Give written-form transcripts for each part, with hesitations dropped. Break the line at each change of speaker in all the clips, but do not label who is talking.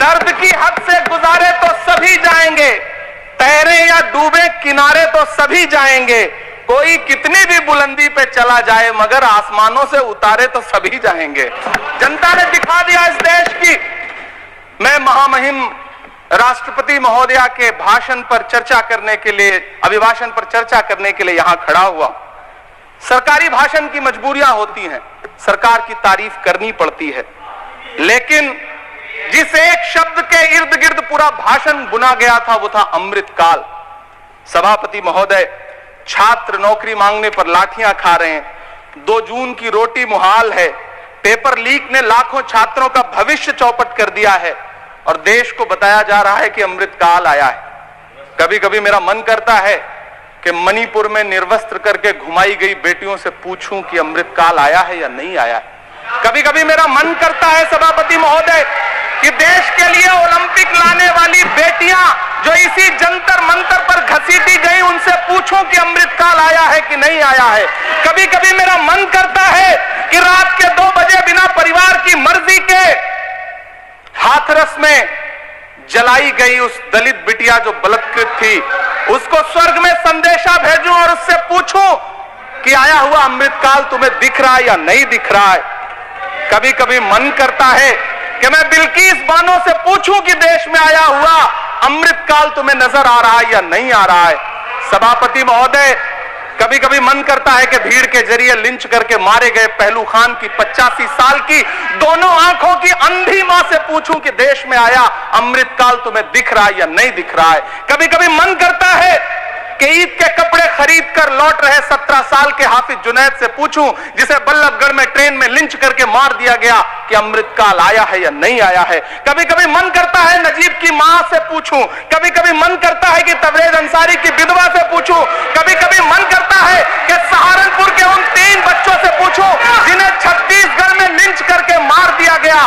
दर्द की हद से गुजारे तो सभी जाएंगे, तैरे या डूबे किनारे तो सभी जाएंगे, कोई कितनी भी बुलंदी पे चला जाए मगर आसमानों से उतारे तो सभी जाएंगे। जनता ने दिखा दिया इस देश की। मैं महामहिम राष्ट्रपति महोदया के भाषण पर चर्चा करने के लिए, अभिभाषण पर चर्चा करने के लिए यहां खड़ा हुआ। सरकारी भाषण की मजबूरियां होती हैं, सरकार की तारीफ करनी पड़ती है, लेकिन जिस एक शब्द के इर्द गिर्द पूरा भाषण बुना गया था वो था अमृतकाल। सभापति महोदय, छात्र नौकरी मांगने पर लाठियां खा रहे हैं, 2 जून की रोटी मुहाल है, पेपर लीक ने लाखों छात्रों का भविष्य चौपट कर दिया है और देश को बताया जा रहा है कि अमृतकाल आया है। कभी कभी मेरा मन करता है कि मणिपुर में निर्वस्त्र करके घुमाई गई बेटियों से पूछूं कि अमृतकाल आया है या नहीं आया है। कभी कभी मेरा मन करता है सभापति महोदय कि देश के लिए ओलंपिक लाने वाली बेटियां जो इसी जंतर मंतर पर घसीटी गई उनसे पूछूं कि अमृतकाल आया है कि नहीं आया है। कभी कभी मेरा मन करता है कि रात के 2 बजे बिना परिवार की मर्जी के हाथरस में जलाई गई उस दलित बिटिया जो बलात्कृत थी, उसको स्वर्ग में संदेशा भेजूं और उससे पूछूं कि आया हुआ अमृतकाल तुम्हें दिख रहा है या नहीं दिख रहा है। कभी कभी मन करता है कि मैं बिल्किस बानो से पूछूं कि देश में आया हुआ अमृतकाल तुम्हें नजर आ रहा है या नहीं आ रहा है। सभापति महोदय, कभी कभी मन करता है कि भीड़ के जरिए लिंच करके मारे गए पहलू खान की 85 साल की दोनों आंखों की अंधी मां से पूछूं कि देश में आया अमृतकाल तुम्हें दिख रहा है या नहीं दिख रहा है। कभी कभी मन करता है कि ईद के कपड़े खरीद कर लौट रहे 17 साल के हाफिज जुनैद से पूछूं, जिसे बल्लभगढ़ में ट्रेन में लिंच करके मार दिया गया, कि अमृतकाल आया है या नहीं आया है। कभी कभी मन करता है नजीब की मां से पूछूं, कभी कभी मन करता है कि तबरेज अंसारी की विधवा से पूछूं, कभी कभी मन करता है कि सहारनपुर के उन 3 बच्चों से पूछूं जिन्हें छत्तीसगढ़ में लिंच करके मार दिया गया।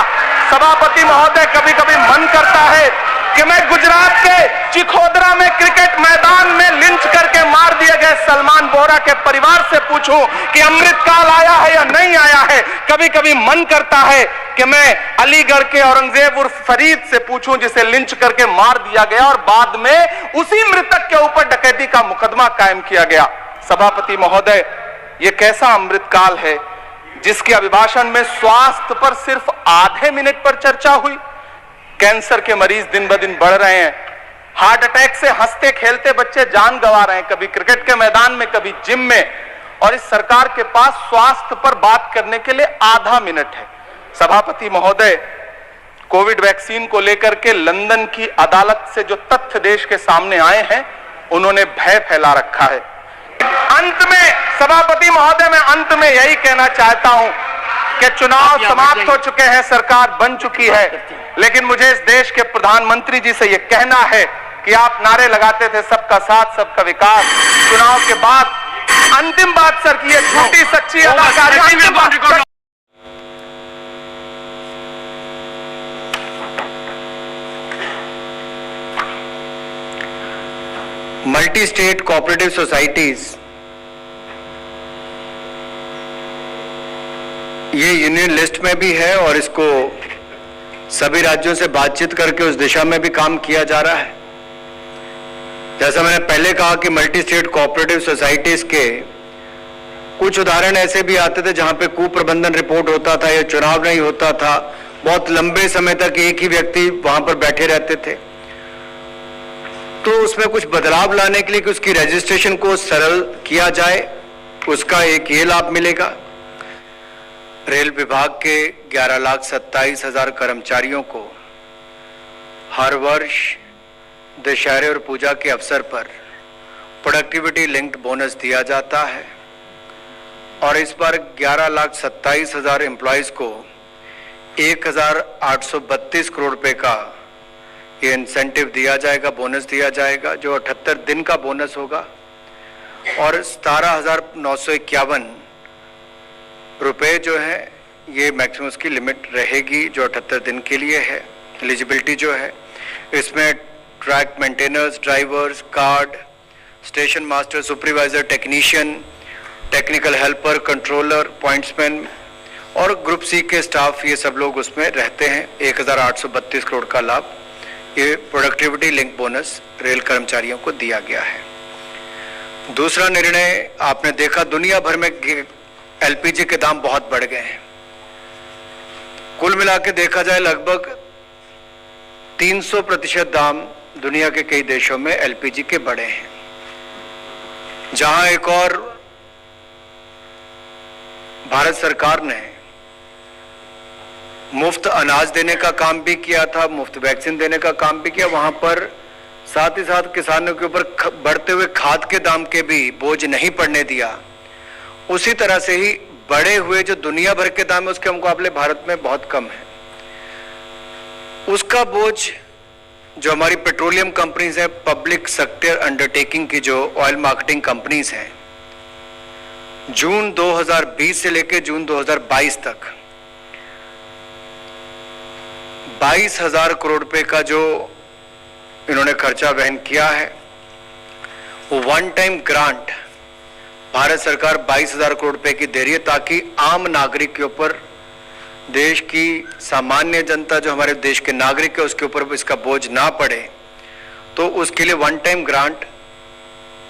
सभापति महोदय, कभी कभी मन करता है कि मैं गुजरात के चिखोदरा में क्रिकेट मैदान में लिंच करके मार दिए गए सलमान बोरा के परिवार से पूछूं कि अमृतकाल आया है या नहीं आया है। कभी कभी मन करता है कि मैं अलीगढ़ के औरंगजेब उर्फ फरीद से पूछूं जिसे लिंच करके मार दिया गया और बाद में उसी मृतक के ऊपर डकैती का मुकदमा कायम किया गया। सभापति महोदय, यह कैसा अमृतकाल है जिसके अभिभाषण में स्वास्थ्य पर सिर्फ आधे मिनट पर चर्चा हुई। कैंसर के मरीज दिन ब दिन बढ़ रहे हैं, हार्ट अटैक से हंसते खेलते बच्चे जान गंवा रहे हैं, कभी क्रिकेट के मैदान में कभी जिम में, और इस सरकार के पास स्वास्थ्य पर बात करने के लिए आधा मिनट है। सभापति महोदय, कोविड वैक्सीन को लेकर के लंदन की अदालत से जो तथ्य देश के सामने आए हैं, उन्होंने भय फैला रखा है। अंत में सभापति महोदय, मैं अंत में यही कहना चाहता हूं कि चुनाव समाप्त हो चुके हैं, सरकार बन चुकी है, लेकिन मुझे इस देश के प्रधानमंत्री जी से यह कहना है कि आप नारे लगाते थे सबका साथ सबका विकास। चुनाव के बाद अंतिम बात सर की ये झूठी सच्ची अदाकारी।
मल्टी स्टेट कोऑपरेटिव सोसाइटीज ये यूनियन लिस्ट में भी है और इसको सभी राज्यों से बातचीत करके उस दिशा में भी काम किया जा रहा है। जैसा मैंने पहले कहा कि मल्टी स्टेट कोऑपरेटिव सोसाइटीज के कुछ उदाहरण ऐसे भी आते थे जहां पे कुप्रबंधन रिपोर्ट होता था या चुनाव नहीं होता था, बहुत लंबे समय तक एक ही व्यक्ति वहां पर बैठे रहते थे। तो उसमें कुछ बदलाव लाने के लिए कि उसकी रजिस्ट्रेशन को सरल किया जाए, उसका एक ये लाभ मिलेगा। रेल विभाग के 11,27,000 कर्मचारियों को हर वर्ष दशहरे और पूजा के अवसर पर प्रोडक्टिविटी लिंक्ड बोनस दिया जाता है और इस बार 11,27,000 एम्प्लॉयज को 1,832 करोड़ रुपए का ये इंसेंटिव दिया जाएगा, बोनस दिया जाएगा, जो 78 दिन का बोनस होगा और 17,951 रुपए जो है ये मैक्सिमम की लिमिट रहेगी जो 78 दिन के लिए है। एलिजिबिलिटी जो है इसमें track maintainers, drivers, guard, station master, supervisor, technician, technical helper, controller, pointsman और ग्रुप सी के स्टाफ ये सब लोग उसमें रहते हैं। 1832 करोड़ का लाभ ये प्रोडक्टिविटी लिंक बोनस रेल कर्मचारियों को दिया गया है। दूसरा निर्णय आपने देखा, दुनिया भर में एलपीजी के दाम बहुत बढ़ गए हैं। कुल मिला के देखा जाए लगभग 300% दाम दुनिया के कई देशों में एलपीजी के बढ़े हैं। जहां एक और भारत सरकार ने मुफ्त अनाज देने का काम भी किया था, मुफ्त वैक्सीन देने का काम भी किया, वहां पर साथ ही साथ किसानों के ऊपर बढ़ते हुए खाद के दाम के भी बोझ नहीं पड़ने दिया। उसी तरह से ही बढ़े हुए जो दुनिया भर के दाम है उसके मुकाबले भारत में बहुत कम है, उसका बोझ जो हमारी पेट्रोलियम कंपनीज है, पब्लिक सेक्टर अंडरटेकिंग की जो ऑयल मार्केटिंग कंपनीज हैं, जून 2020 से लेकर जून 2022 तक 22,000 करोड़ रुपए का जो इन्होंने खर्चा वहन किया है, वो वन टाइम ग्रांट भारत सरकार 22,000 करोड़ रुपए की दे रही है ताकि आम नागरिक के ऊपर, देश की सामान्य जनता जो हमारे देश के नागरिक है उसके ऊपर इसका बोझ ना पड़े। तो उसके लिए one time grant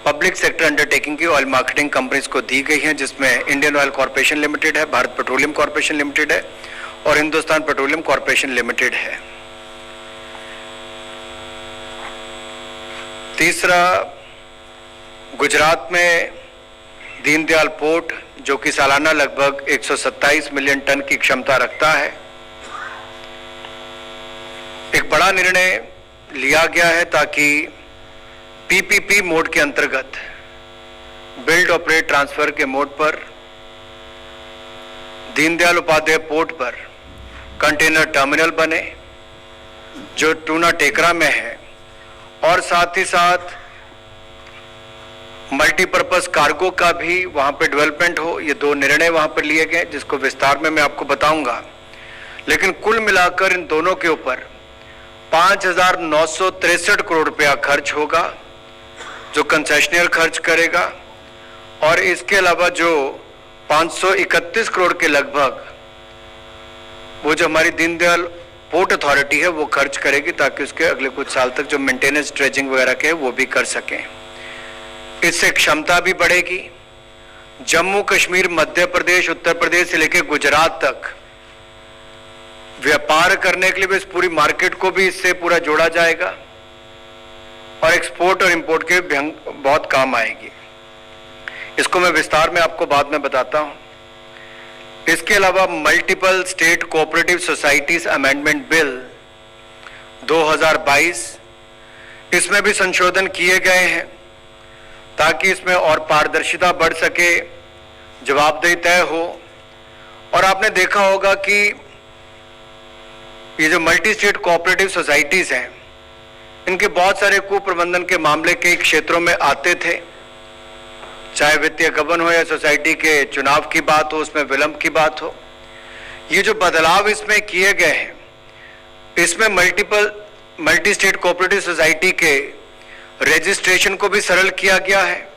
public sector undertaking की ऑयल मार्केटिंग कंपनीज को दी गई है, जिसमें इंडियन ऑयल कॉर्पोरेशन लिमिटेड है, भारत पेट्रोलियम कॉर्पोरेशन लिमिटेड है और हिंदुस्तान पेट्रोलियम कॉर्पोरेशन लिमिटेड है। तीसरा, गुजरात में दीनदयाल पोर्ट जो कि सालाना लगभग 127 मिलियन टन की क्षमता रखता है, एक बड़ा निर्णय लिया गया है ताकि पीपीपी मोड के अंतर्गत, बिल्ड ऑपरेट ट्रांसफर के मोड पर दीनदयाल उपाध्याय पोर्ट पर कंटेनर टर्मिनल बने जो टूना टेकरा में है, और साथ ही साथ मल्टीपर्पज कार्गो का भी वहां पे डेवलपमेंट हो। ये दो निर्णय वहां पर लिए गए जिसको विस्तार में मैं आपको बताऊंगा, लेकिन कुल मिलाकर इन दोनों के ऊपर 5,963 करोड़ रुपया खर्च होगा जो कंसेशनर खर्च करेगा, और इसके अलावा जो 531 करोड़ के लगभग वो जो हमारी दीनदयाल पोर्ट अथॉरिटी है वो खर्च करेगी ताकि उसके अगले कुछ साल तक जो मेंटेनेंस ड्रेजिंग वगैरह के वो भी कर सकें। इससे क्षमता भी बढ़ेगी। जम्मू कश्मीर, मध्य प्रदेश, उत्तर प्रदेश से लेकर गुजरात तक व्यापार करने के लिए भी इस पूरी मार्केट को भी इससे पूरा जोड़ा जाएगा और एक्सपोर्ट और इंपोर्ट के भी बहुत काम आएगी। इसको मैं विस्तार में आपको बाद में बताता हूं। इसके अलावा multiple state cooperative societies amendment bill 2022, इसमें भी संशोधन किए गए हैं ताकि इसमें और पारदर्शिता बढ़ सके, जवाबदेही तय हो। और आपने देखा होगा कि ये जो मल्टी स्टेट कोऑपरेटिव सोसाइटीज हैं, इनके बहुत सारे कुप्रबंधन के मामले कई क्षेत्रों में आते थे, चाहे वित्तीय गबन हो या सोसाइटी के चुनाव की बात हो, उसमें विलंब की बात हो। ये जो बदलाव इसमें किए गए हैं, इसमें मल्टी स्टेट कोऑपरेटिव सोसाइटी के रजिस्ट्रेशन को भी सरल किया गया है,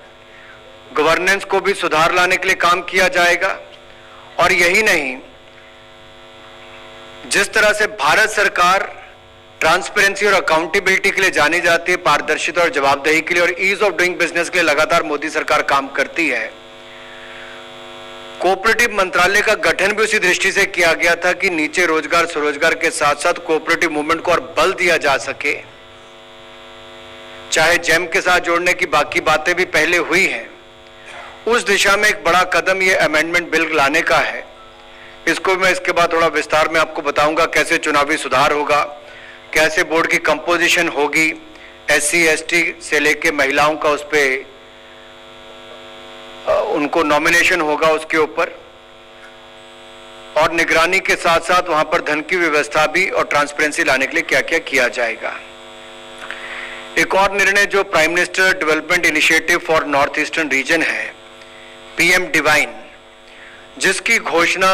गवर्नेंस को भी सुधार लाने के लिए काम किया जाएगा। और यही नहीं, जिस तरह से भारत सरकार ट्रांसपेरेंसी और अकाउंटेबिलिटी के लिए जानी जाती है, पारदर्शिता और जवाबदेही के लिए और ईज ऑफ डूइंग बिजनेस के लिए लगातार मोदी सरकार काम करती है, कोऑपरेटिव मंत्रालय का गठन भी उसी दृष्टि से किया गया था कि नीचे रोजगार स्वरोजगार के साथ साथ कोऑपरेटिव मूवमेंट को और बल दिया जा सके। चाहे जेम के साथ जोड़ने की बाकी बातें भी पहले हुई हैं, उस दिशा में एक बड़ा कदम ये अमेंडमेंट बिल लाने का है। इसको मैं इसके बाद थोड़ा विस्तार में आपको बताऊंगा कैसे चुनावी सुधार होगा, कैसे बोर्ड की कंपोजिशन होगी, एससी एसटी से लेके महिलाओं का उस पे उनको नॉमिनेशन होगा उसके ऊपर, और निगरानी के साथ साथ वहां पर धन की व्यवस्था भी और ट्रांसपेरेंसी लाने के लिए क्या क्या किया जाएगा। एक और निर्णय जो prime minister development initiative for north eastern region है, पीएम डिवाइन, जिसकी घोषणा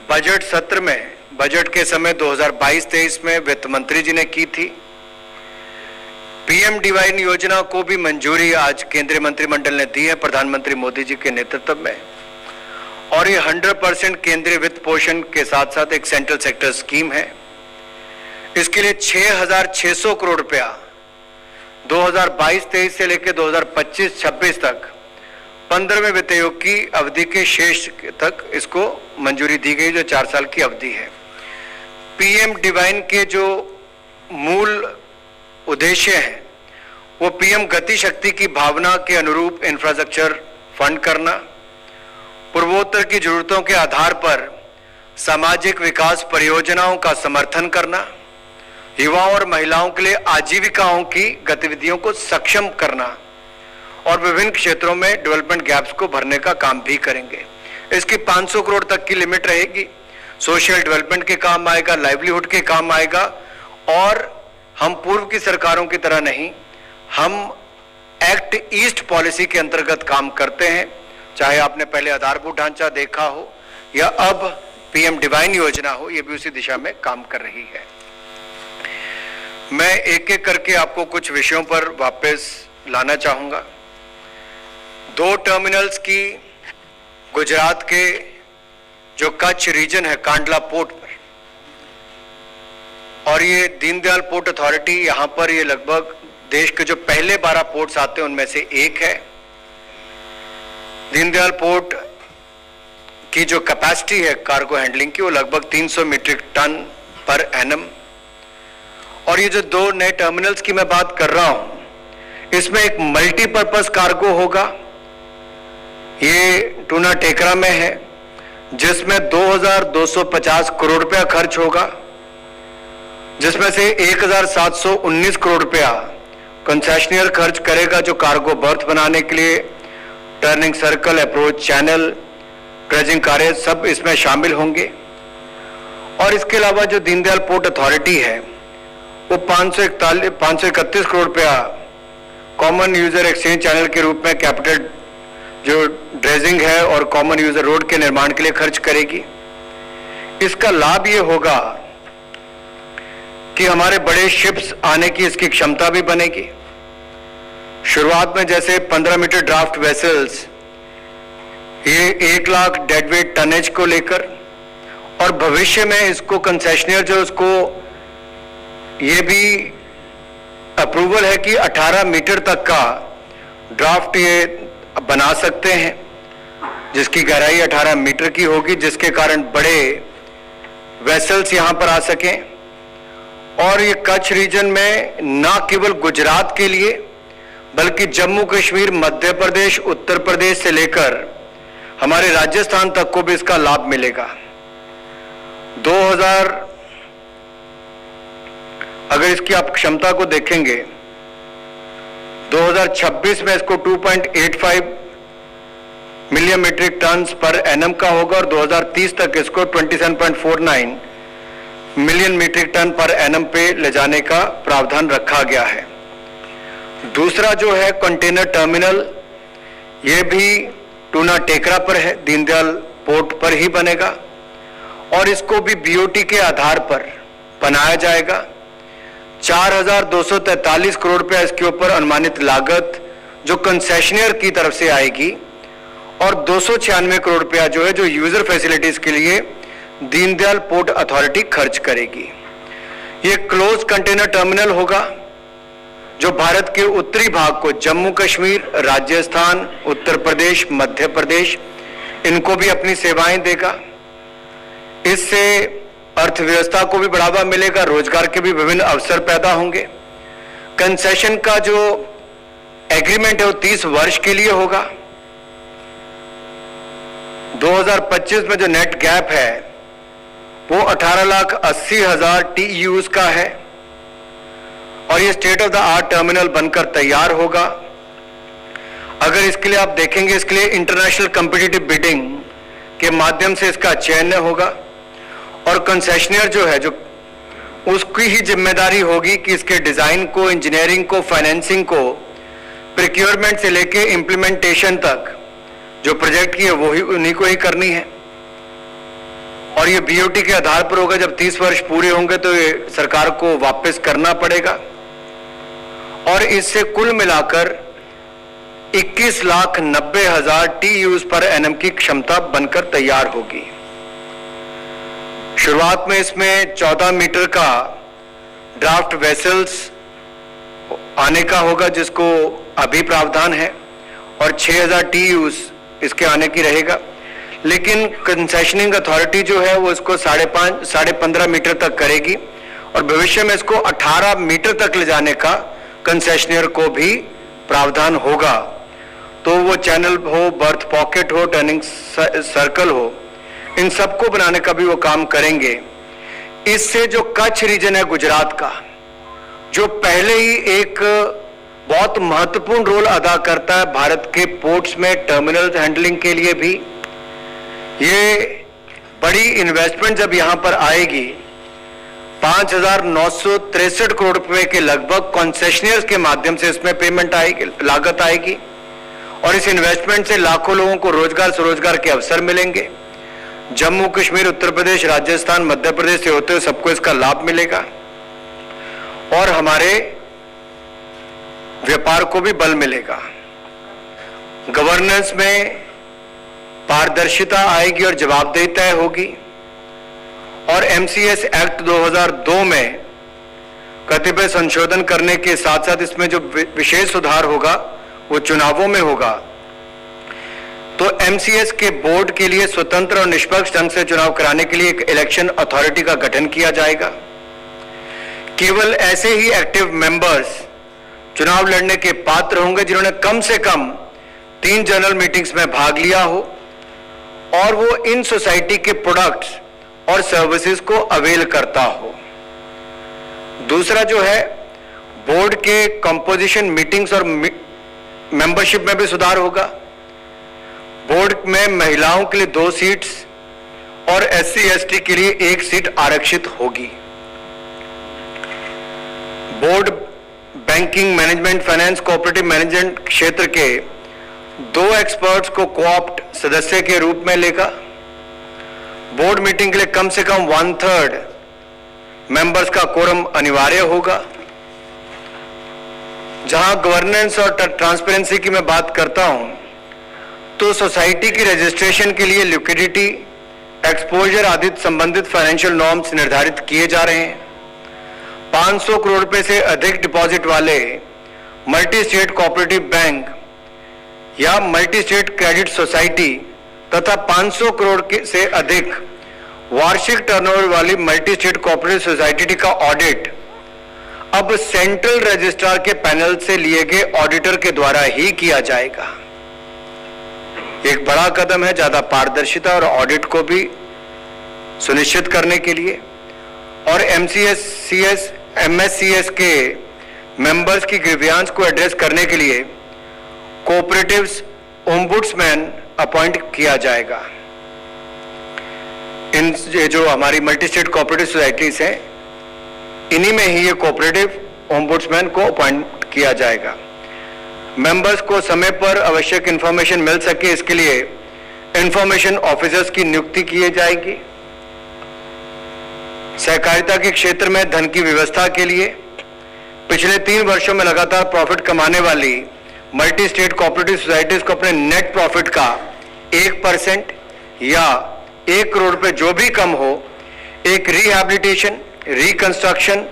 बजट सत्र में, बजट के समय 2022-23 में वित्त मंत्री जी ने की थी। पीएम डिवाइन योजना को भी मंजूरी आज केंद्रीय मंत्रिमंडल ने दी है प्रधानमंत्री मोदी जी के नेतृत्व में, और ये 100% केंद्रीय वित्त पोषण के साथ साथ एक सेंट्रल सेक्टर स्कीम है। इसके लिए 6,600 करोड़ रुपया 2022-23 से लेकर 2025-26 तक 15वें वित्त आयोग की अवधि के शेष तक इसको मंजूरी दी गई, जो 4 साल की अवधि है। पीएम डिवाइन के जो मूल उद्देश्य हैं वो पीएम गति शक्ति की भावना के अनुरूप इंफ्रास्ट्रक्चर फंड करना, पूर्वोत्तर की जरूरतों के आधार पर सामाजिक विकास परियोजनाओं का समर्थन करना, युवाओं और महिलाओं के लिए आजीविकाओं की गतिविधियों को सक्षम करना और विभिन्न क्षेत्रों में डेवलपमेंट गैप्स को भरने का काम भी करेंगे। इसकी 500 करोड़ तक की लिमिट रहेगी। सोशल डेवलपमेंट के काम आएगा, लाइवलीहुड के काम आएगा। और हम पूर्व की सरकारों की तरह नहीं, हम एक्ट ईस्ट पॉलिसी के अंतर्गत काम करते हैं। चाहे आपने पहले आधारभूत ढांचा देखा हो या अब पीएम डिवाइन योजना हो, ये भी उसी दिशा में काम कर रही है। मैं एक एक करके आपको कुछ विषयों पर वापस लाना चाहूंगा। 2 टर्मिनल्स की गुजरात के जो कच्छ रीजन है कांडला पोर्ट पर, और ये दीनदयाल पोर्ट अथॉरिटी, यहां पर ये लगभग देश के जो पहले 12 पोर्ट्स आते हैं उनमें से एक है। दीनदयाल पोर्ट की जो कैपेसिटी है कार्गो हैंडलिंग की वो लगभग 300 मीट्रिक टन पर एनम। और ये जो 2 नए टर्मिनल्स की मैं बात कर रहा हूं, इसमें एक मल्टीपर्पज कार्गो होगा। ये टूना टेकरा में है, जिसमें 2,250 करोड़ रुपया खर्च होगा, जिसमें से 1,719 करोड़ रुपया कंसेशनियर खर्च करेगा, जो कार्गो बर्थ बनाने के लिए turning circle, approach channel, dredging कार्य सब इसमें शामिल होंगे। और इसके अलावा जो दीनदयाल पोर्ट अथॉरिटी है वो 531 करोड़ रुपया कॉमन यूजर एक्सचेंज चैनल के रूप में कैपिटल जो ड्रेजिंग है और कॉमन यूजर रोड के निर्माण के लिए खर्च करेगी। इसका लाभ ये होगा कि हमारे बड़े शिप्स आने की इसकी क्षमता भी बनेगी। शुरुआत में जैसे 15 मीटर ड्राफ्ट वेसल्स, ये 1 लाख डेडवेट टनेज को लेकर, और भविष्य में इसको कंसेशनियर जो उसको ये भी अप्रूवल है कि 18 मीटर तक का ड्राफ्ट ये बना सकते हैं, जिसकी गहराई 18 मीटर की होगी, जिसके कारण बड़े वेसल्स यहां पर आ सकें। और ये कच्छ रीजन में न केवल गुजरात के लिए बल्कि जम्मू कश्मीर, मध्य प्रदेश, उत्तर प्रदेश से लेकर हमारे राजस्थान तक को भी इसका लाभ मिलेगा। अगर इसकी आप क्षमता को देखेंगे, 2026 में इसको 2.85 million metric tonne per annum का होगा और 2030 तक इसको 27.49 million metric tonne per annum पे ले जाने का प्रावधान रखा गया है। दूसरा जो है कंटेनर टर्मिनल, ये भी टूना टेकरा पर है, दीनदयाल पोर्ट पर ही बनेगा और इसको भी बीओटी के आधार पर बनाया जाएगा। 4,243 करोड़ रुपया इसके ऊपर अनुमानित लागत जो कंसेशनियर की तरफ से आएगी और 296 करोड़ रुपया जो है जो यूजर फैसिलिटीज के लिए दीनदयाल पोर्ट अथॉरिटी खर्च करेगी। ये क्लोज कंटेनर टर्मिनल होगा जो भारत के उत्तरी भाग को जम्मू कश्मीर, राजस्थान, उत्तर प्रदेश, मध्य प्रदेश इनको भी अपनी सेवाएं देगा। इससे अर्थव्यवस्था को भी बढ़ावा मिलेगा, रोजगार के भी विभिन्न अवसर पैदा होंगे। कंसेशन का जो एग्रीमेंट है वो 30 वर्ष के लिए होगा। 2025 में जो नेट गैप है वो 18,80,000 TEUs का है और ये state of the art terminal बनकर तैयार होगा। अगर इसके लिए आप देखेंगे, इसके लिए इंटरनेशनल कॉम्पिटिटिव बिडिंग के माध्यम से इसका चयन होगा और कंसेशनियर जो है जो उसकी ही जिम्मेदारी होगी कि इसके डिजाइन को, इंजीनियरिंग को, फाइनेंसिंग को, प्रिक्योरमेंट से लेके इंप्लीमेंटेशन तक जो प्रोजेक्ट की है वो ही उन्हीं को ही करनी है। और ये बीओटी के आधार पर होगा। जब 30 वर्ष पूरे होंगे तो ये सरकार को वापस करना पड़ेगा और इससे कुल मिलाकर 21,90,000 TEUs पर एनएम की क्षमता बनकर तैयार होगी। शुरुआत में इसमें 14 मीटर का ड्राफ्ट वेसल्स आने का होगा, जिसको अभी प्रावधान है, और 6,000 TEUs इसके आने की रहेगा। लेकिन कंसेशनिंग अथॉरिटी जो है वो इसको 5.5-15 मीटर तक करेगी और भविष्य में इसको 18 मीटर तक ले जाने का कंसेशनर को भी प्रावधान होगा। तो वो चैनल हो, बर्थ पॉकेट हो, टर्निंग सर्कल हो, इन सबको बनाने का भी वो काम करेंगे। इससे जो कच्छ रीजन है गुजरात का, जो पहले ही एक बहुत महत्वपूर्ण रोल अदा करता है भारत के पोर्ट्स में टर्मिनल हैंडलिंग के लिए भी, ये बड़ी इन्वेस्टमेंट जब यहां पर आएगी, 5,963 करोड़ रुपए के लगभग कॉन्सेशनियर्स के माध्यम से इसमें पेमेंट आएगी, लागत आएगी, और इस इन्वेस्टमेंट से लाखों लोगों को रोजगार स्वरोजगार के अवसर मिलेंगे। जम्मू कश्मीर, उत्तर प्रदेश, राजस्थान, मध्य प्रदेश से होते हुए सबको इसका लाभ मिलेगा और हमारे व्यापार को भी बल मिलेगा। गवर्नेंस में पारदर्शिता आएगी और जवाबदेही तय होगी, और एमसीएस एक्ट 2002 में कतिपय संशोधन करने के साथ साथ इसमें जो विशेष सुधार होगा वो चुनावों में होगा। तो एमसीएस के बोर्ड के लिए स्वतंत्र और निष्पक्ष ढंग से चुनाव कराने के लिए एक इलेक्शन अथॉरिटी का गठन किया जाएगा। केवल ऐसे ही एक्टिव मेंबर्स चुनाव लड़ने के पात्र होंगे जिन्होंने कम से कम 3 जनरल मीटिंग्स में भाग लिया हो और वो इन सोसाइटी के प्रोडक्ट्स और सर्विसेज को अवेल करता हो। दूसरा जो है, बोर्ड के कंपोजिशन, मीटिंग्स और मेंबरशिप में भी सुधार होगा। बोर्ड में महिलाओं के लिए 2 सीट्स और SC/ST के लिए 1 सीट आरक्षित होगी। Board banking, management, finance, cooperative management क्षेत्र के 2 एक्सपर्ट्स को कोऑप्ट सदस्य के रूप में लेगा। बोर्ड मीटिंग के लिए कम से कम 1/3 मेंबर्स का कोरम अनिवार्य होगा। जहां गवर्नेंस और ट्रांसपेरेंसी की मैं बात करता हूं, तो सोसाइटी की रजिस्ट्रेशन के लिए लिक्विडिटी, एक्सपोजर आदि संबंधित फाइनेंशियल नॉर्म्स निर्धारित किए जा रहे हैं। 500 करोड़ रुपए से अधिक डिपॉजिट वाले मल्टी स्टेट कोऑपरेटिव बैंक या मल्टी स्टेट क्रेडिट सोसाइटी तथा 500 करोड़ से अधिक वार्षिक टर्नओवर वाली मल्टी स्टेट कोऑपरेटिव सोसाइटी का ऑडिट अब सेंट्रल रजिस्ट्रार के पैनल से लिए गए ऑडिटर के द्वारा ही किया जाएगा। एक बड़ा कदम है ज्यादा पारदर्शिता और ऑडिट को भी सुनिश्चित करने के लिए। और MSCS के मेंबर्स की ग्रीवियांस को एड्रेस करने के लिए कोऑपरेटिव्स ओम्बुड्समैन अपॉइंट किया जाएगा। इन जो हमारी मल्टी स्टेट कोऑपरेटिव सोसाइटीज हैं, इन्हीं में ही ये कोऑपरेटिव ओम्बुड्समैन को अपॉइंट किया जाएगा। मेंबर्स को समय पर आवश्यक इंफॉर्मेशन मिल सके, इसके लिए इंफॉर्मेशन ऑफिसर्स की नियुक्ति की जाएगी। सहकारिता के क्षेत्र में धन की व्यवस्था के लिए पिछले 3 वर्षों में लगातार प्रॉफिट कमाने वाली मल्टी स्टेट कोऑपरेटिव सोसाइटीज को अपने नेट प्रॉफिट का 1% या 1 करोड़ रुपए जो भी कम हो, एक rehabilitation, reconstruction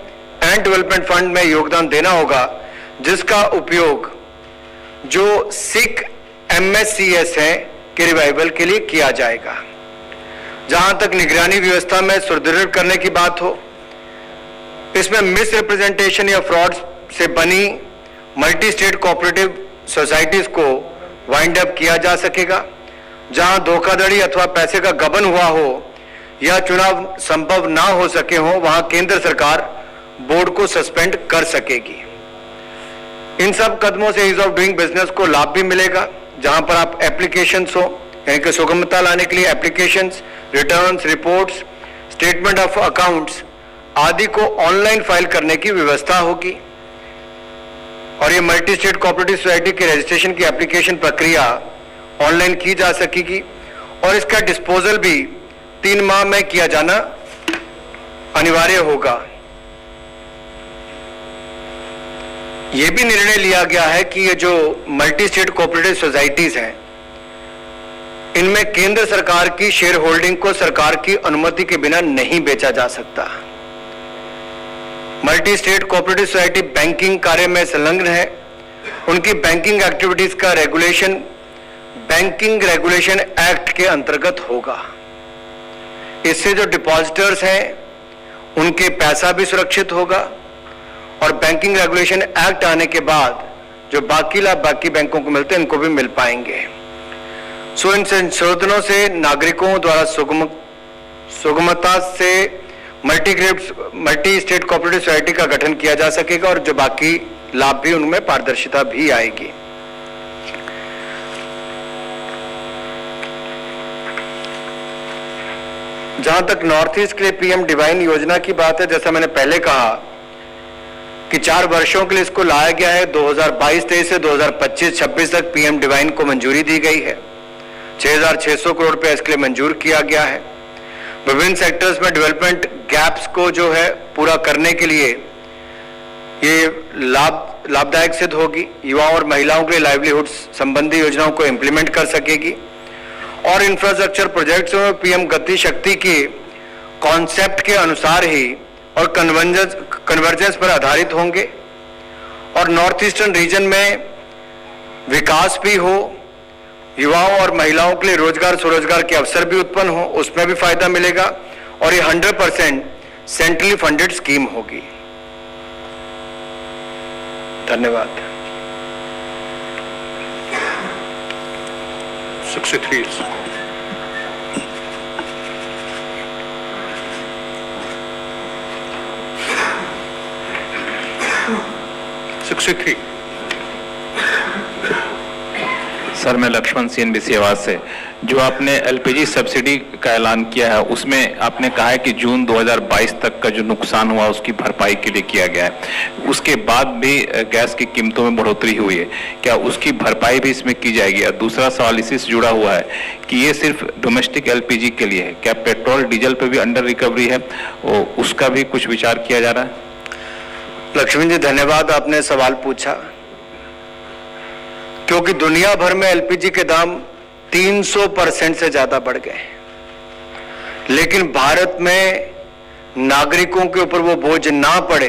and development fund में योगदान देना होगा, जिसका उपयोग जो सिख MSCS है के रिवाइवल के लिए किया जाएगा। जहां तक निगरानी व्यवस्था में सुदृढ़ करने की बात हो, इसमें मिस रिप्रेजेंटेशन या फ्रॉड से बनी मल्टी स्टेट कोऑपरेटिव सोसाइटीज को वाइंड अप किया जा सकेगा। जहां धोखाधड़ी अथवा पैसे का गबन हुआ हो या चुनाव संभव ना हो सके हो, वहां केंद्र सरकार बोर्ड को सस्पेंड कर सकेगी। इन सब कदमों से ईज ऑफ डूइंग बिजनेस को लाभ भी मिलेगा। जहां पर आप एप्लीकेशंस हो, यानी कि सुगमता लाने के लिए applications, returns, reports, statement of accounts आदि को ऑनलाइन फाइल करने की व्यवस्था होगी। और ये मल्टी स्टेट कोऑपरेटिव सोसाइटी के रजिस्ट्रेशन की एप्लीकेशन प्रक्रिया ऑनलाइन की जा सकेगी और इसका डिस्पोजल भी 3 माह में किया जाना अनिवार्य होगा। ये भी निर्णय लिया गया है कि ये जो मल्टी स्टेट कोऑपरेटिव सोसाइटीज हैं, इनमें केंद्र सरकार की शेयर होल्डिंग को सरकार की अनुमति के बिना नहीं बेचा जा सकता। Multi state cooperative society banking कार्य में संलग्न है, उनकी बैंकिंग एक्टिविटीज का रेगुलेशन बैंकिंग रेगुलेशन एक्ट के अंतर्गत होगा। इससे जो डिपॉजिटर्स हैं उनके पैसा भी सुरक्षित होगा और बैंकिंग रेगुलेशन एक्ट आने के बाद जो बाकी लाभ बाकी बैंकों को मिलते हैं इनको भी मिल पाएंगे। सो इन संशोधनों से नागरिकों द्वारा सुगमता से मल्टी स्टेट कोऑपरेटिव सोसाइटी का गठन किया जा सकेगा और जो बाकी लाभ भी उनमें पारदर्शिता भी आएगी। जहां तक नॉर्थ ईस्ट के लिए पीएम डिवाइन योजना की बात है, जैसा मैंने पहले कहा कि 4 वर्षों के लिए इसको लाया गया है। 2022-23 से 2025-26 तक पीएम डिवाइन को मंजूरी दी गई है। 6,600 करोड़ रुपया इसके लिए मंजूर किया गया है। विभिन्न सेक्टर्स में डेवलपमेंट गैप्स को जो है पूरा करने के लिए ये लाभदायक सिद्ध होगी। युवाओं और महिलाओं के लिए लाइवलीहुड संबंधी योजनाओं को इंप्लीमेंट कर सकेगी और इंफ्रास्ट्रक्चर प्रोजेक्ट्स में पीएम गति शक्ति के कॉन्सेप्ट के अनुसार ही और कन्वर्जेंस पर आधारित होंगे और नॉर्थ ईस्टर्न रीजन में विकास भी हो, युवाओं और महिलाओं के लिए रोजगार स्वरोजगार के अवसर भी उत्पन्न हो, उसमें भी फायदा मिलेगा और ये 100% सेंट्रली फंडेड स्कीम होगी। धन्यवाद।
63 63
सर, मैं लक्ष्मण CNBC आवाज से। जो आपने एलपीजी सब्सिडी का ऐलान किया है उसमें आपने कहा है कि जून 2022 तक का जो नुकसान हुआ उसकी भरपाई के लिए किया गया है। उसके बाद भी गैस की कीमतों में बढ़ोतरी हुई है, क्या उसकी भरपाई भी इसमें की जाएगी? और दूसरा सवाल इसी से जुड़ा हुआ है कि ये सिर्फ डोमेस्टिक एलपीजी के लिए है, क्या पेट्रोल डीजल पे भी अंडर रिकवरी है और उसका भी कुछ विचार किया जा रहा है?
लक्ष्मण जी, धन्यवाद, आपने सवाल पूछा। क्योंकि दुनिया भर में एलपीजी के दाम 300% से ज्यादा बढ़ गए, लेकिन भारत में नागरिकों के ऊपर वो बोझ ना पड़े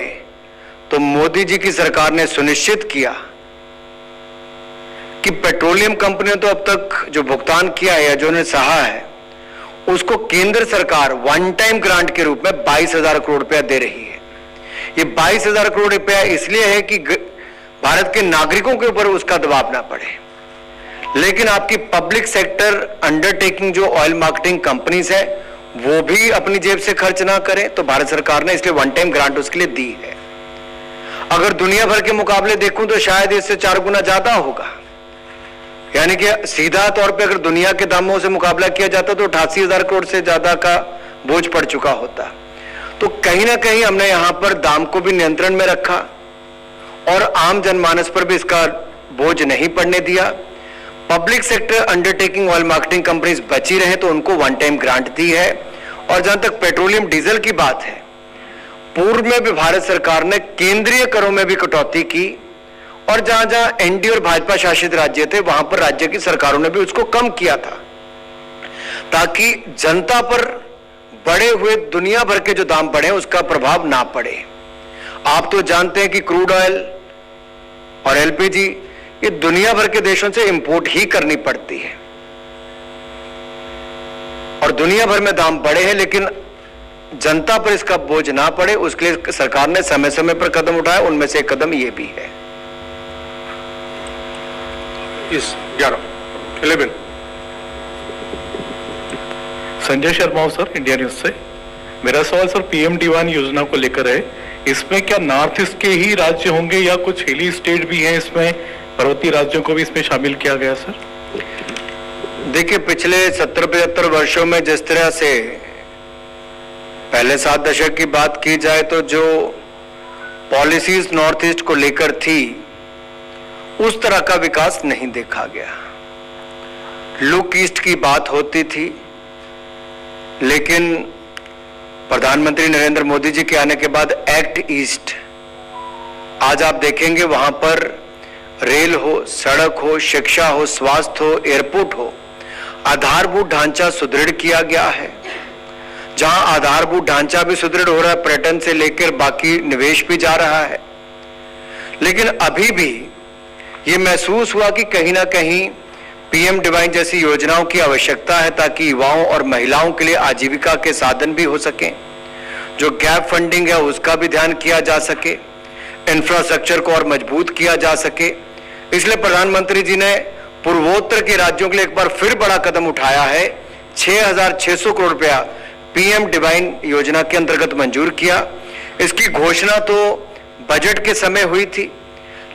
तो मोदी जी की सरकार ने सुनिश्चित किया कि पेट्रोलियम कंपनियों तो अब तक जो भुगतान किया है या जो उन्हें सहा है उसको केंद्र सरकार वन टाइम ग्रांट के रूप में 22,000 करोड़ रुपया दे रही है। ये 22,000 करोड़ रुपया इसलिए है कि भारत के नागरिकों के ऊपर उसका दबाव ना पड़े, लेकिन आपकी पब्लिक सेक्टर अंडरटेकिंग जो ऑयल मार्केटिंग कंपनीज है वो भी अपनी जेब से खर्च ना करें, तो भारत सरकार ने इसलिए वन टाइम ग्रांट उसके लिए दी है। अगर दुनिया भर के मुकाबले देखूं तो शायद इससे 4 गुना ज्यादा होगा, यानी कि सीधा तौर पे अगर दुनिया के दामों से मुकाबला किया जाता तो 88,000 करोड़ से ज्यादा का बोझ पड़ चुका होता। तो कहीं ना कहीं हमने यहां पर दाम को भी नियंत्रण में रखा और आम जनमानस पर भी इसका बोझ नहीं पड़ने दिया। Public sector undertaking oil marketing companies बची रहे तो उनको वन टाइम ग्रांट दी है। और जहां तक पेट्रोलियम डीजल की बात है, पूर्व में भी भारत सरकार ने केंद्रीय करों में भी कटौती की और जहां जहां एनडीए और भाजपा शासित राज्य थे वहां पर राज्य की सरकारों ने भी उसको कम किया था, ताकि जनता पर बढ़े हुए दुनिया भर के जो दाम बढ़े उसका प्रभाव ना पड़े। आप तो जानते हैं कि क्रूड ऑयल और एलपीजी ये दुनिया भर के देशों से इंपोर्ट ही करनी पड़ती है और दुनिया भर में दाम बढ़े हैं, लेकिन जनता पर इसका बोझ ना पड़े उसके लिए सरकार ने समय समय पर कदम उठाए। उनमें से एक कदम ये भी है।
11
संजय शर्मा हूं सर, इंडिया न्यूज से। मेरा सवाल सर पीएम डिवाइन योजना को लेकर है। इसमें क्या नॉर्थ ईस्ट के ही राज्य होंगे या कुछ हिली स्टेट भी हैं, इसमें पर्वतीय राज्यों को भी इसमें शामिल किया गया सर?
देखिए, पिछले 70-75 वर्षों में जिस तरह से पहले 7 दशक की बात की जाए तो जो पॉलिसीज नॉर्थ ईस्ट को लेकर थी उस तरह का विकास नहीं देखा गया। लुक ईस्ट की बात होती थी, लेकिन प्रधानमंत्री नरेंद्र मोदी जी के आने के बाद एक्ट ईस्ट आज आप देखेंगे वहां पर रेल हो, सड़क हो, शिक्षा हो, स्वास्थ्य हो, एयरपोर्ट हो, आधारभूत ढांचा सुदृढ़ किया गया है। जहां आधारभूत ढांचा भी सुदृढ़ हो रहा है, पर्यटन से लेकर बाकी निवेश भी जा रहा है, लेकिन अभी भी ये महसूस हुआ कि कहीं ना कहीं पीएम डिवाइन जैसी योजनाओं की आवश्यकता है ताकि युवाओं और महिलाओं के लिए आजीविका के साधन भी हो सके। जो गैप फंडिंग है उसका भी ध्यान किया जा सके, इंफ्रास्ट्रक्चर को और मजबूत किया जा सके। इसलिए प्रधानमंत्री जी ने पूर्वोत्तर के राज्यों के लिए एक बार फिर बड़ा कदम उठाया है। 6,600 करोड़ रुपया पीएम डिवाइन योजना के अंतर्गत मंजूर किया। इसकी घोषणा तो बजट के समय हुई थी,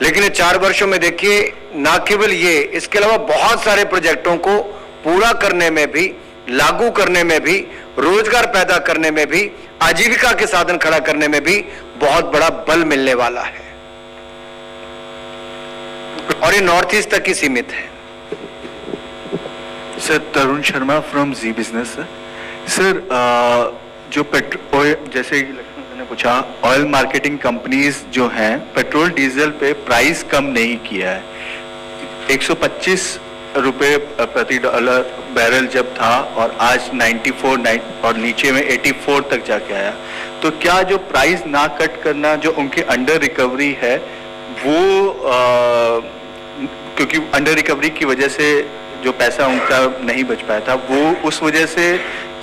लेकिन 4 वर्षों में देखिए न केवल ये, इसके अलावा बहुत सारे प्रोजेक्टों को पूरा करने में भी, लागू करने में भी, रोजगार पैदा करने में भी, आजीविका के साधन खड़ा करने में भी बहुत बड़ा बल मिलने वाला है। और ये नॉर्थ ईस्ट तक ही सीमित है।
Sir, Tarun Sharma from Zee Business. Sir, जो पेट्रोल, जैसे लक्ष्मण ने पूछा, ऑयल मार्केटिंग कंपनीज जो हैं पेट्रोल डीजल पे प्राइस कम नहीं किया है। 125 रुपए प्रति डॉलर बैरल जब था और आज 94 और नीचे में 84 तक जाके आया, तो क्या जो प्राइस ना कट करना जो उनके अंडर रिकवरी है वो क्योंकि अंडर रिकवरी की वजह से जो पैसा उनका नहीं बच पाया था, वो उस वजह से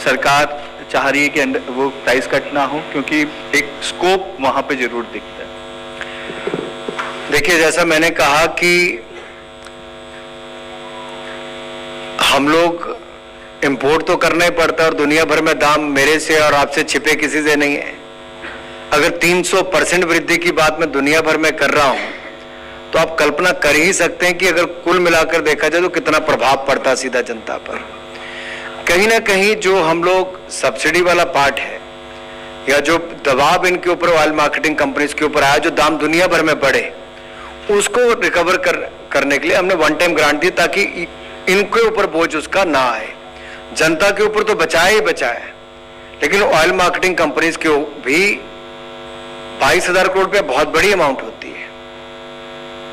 सरकार चाह रही है कि वो प्राइस कट ना हो, क्योंकि एक स्कोप वहां पे जरूर दिखता है।
देखिए, जैसा मैंने कहा कि हम लोग इंपोर्ट तो करना ही पड़ता है और दुनिया भर में दाम मेरे से और आपसे छिपे किसी से नहीं है। अगर 300% वृद्धि की बात मैं दुनिया भर में कर रहा हूं, तो आप कल्पना कर ही सकते हैं कि अगर कुल मिलाकर देखा जाए तो कितना प्रभाव पड़ता सीधा जनता पर। कहीं ना कहीं जो हम लोग सब्सिडी वाला पार्ट है या जो दबाव इनके ऊपर ऑयल मार्केटिंग कंपनीज के ऊपर आया, जो दाम दुनिया भर में बढ़े, उसको रिकवर करने के लिए हमने वन टाइम ग्रांट दी ताकि इनके ऊपर बोझ उसका ना आए। जनता के ऊपर तो बचाया ही बचाया, लेकिन ऑयल मार्केटिंग कंपनीज के भी 22,000 करोड़ रुपया बहुत बड़ी अमाउंट होती है।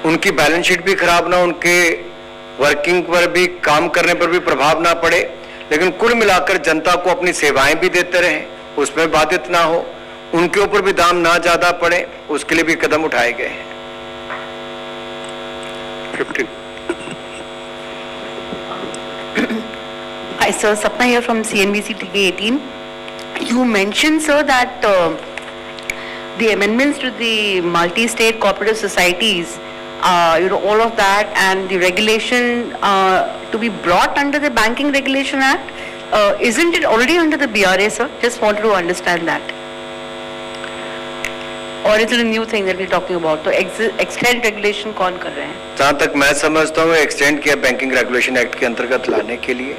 उनकी बैलेंस शीट भी खराब ना, उनके वर्किंग पर भी, काम करने पर भी प्रभाव ना पड़े, लेकिन कुल मिलाकर जनता को अपनी सेवाएं भी देते रहें, उसमें बाधित ना हो, उनके ऊपर भी दाम ना ज्यादा पड़े, उसके लिए भी कदम उठाए गए हैं।
15.
Hi, sir. Sapna here from CNBC TV 18. You mentioned, sir, that the amendments to the multi-state cooperative societies, all of that, and the regulation to be brought under the Banking Regulation Act, isn't it already under the BRA, sir? Just wanted to understand that. Or is it a new thing that we're talking about? तो extend regulation कौन कर रहे हैं?
जहां तक मैं समझता हूँ एक्सटेंड किया बैंकिंग रेगुलेशन एक्ट के अंतर्गत लाने के लिए,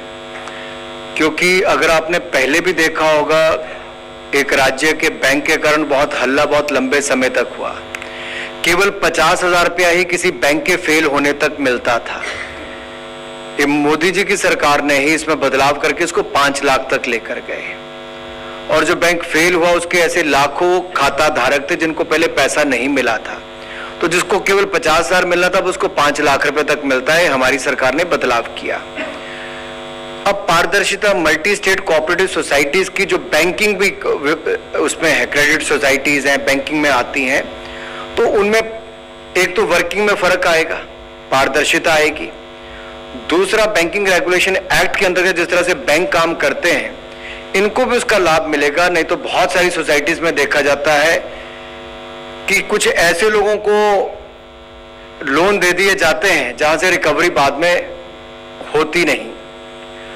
क्योंकि अगर आपने पहले भी देखा होगा एक राज्य के बैंक के कारण बहुत हल्ला बहुत लंबे समय तक हुआ। केवल 50,000 रुपया ही किसी बैंक के फेल होने तक मिलता था। ये मोदी जी की सरकार ने ही इसमें बदलाव करके इसको 5 लाख तक लेकर गए, और जो बैंक फेल हुआ उसके ऐसे लाखों खाता धारक थे जिनको पहले पैसा नहीं मिला था, तो जिसको केवल 50,000 मिलना था उसको 5 लाख रुपए तक मिलता है। हमारी सरकार ने बदलाव किया। अब पारदर्शिता, मल्टी स्टेट कोऑपरेटिव सोसाइटीज की जो बैंकिंग भी उसमें है, क्रेडिट सोसाइटीज हैं, बैंकिंग में आती हैं, तो उनमें एक तो वर्किंग में फर्क आएगा, पारदर्शिता आएगी। दूसरा, बैंकिंग रेगुलेशन एक्ट के अंतर्गत जिस तरह से बैंक काम करते हैं इनको भी उसका लाभ मिलेगा। नहीं तो बहुत सारी सोसाइटीज में देखा जाता है कि कुछ ऐसे लोगों को लोन दे दिए जाते हैं जहां से रिकवरी बाद में होती नहीं।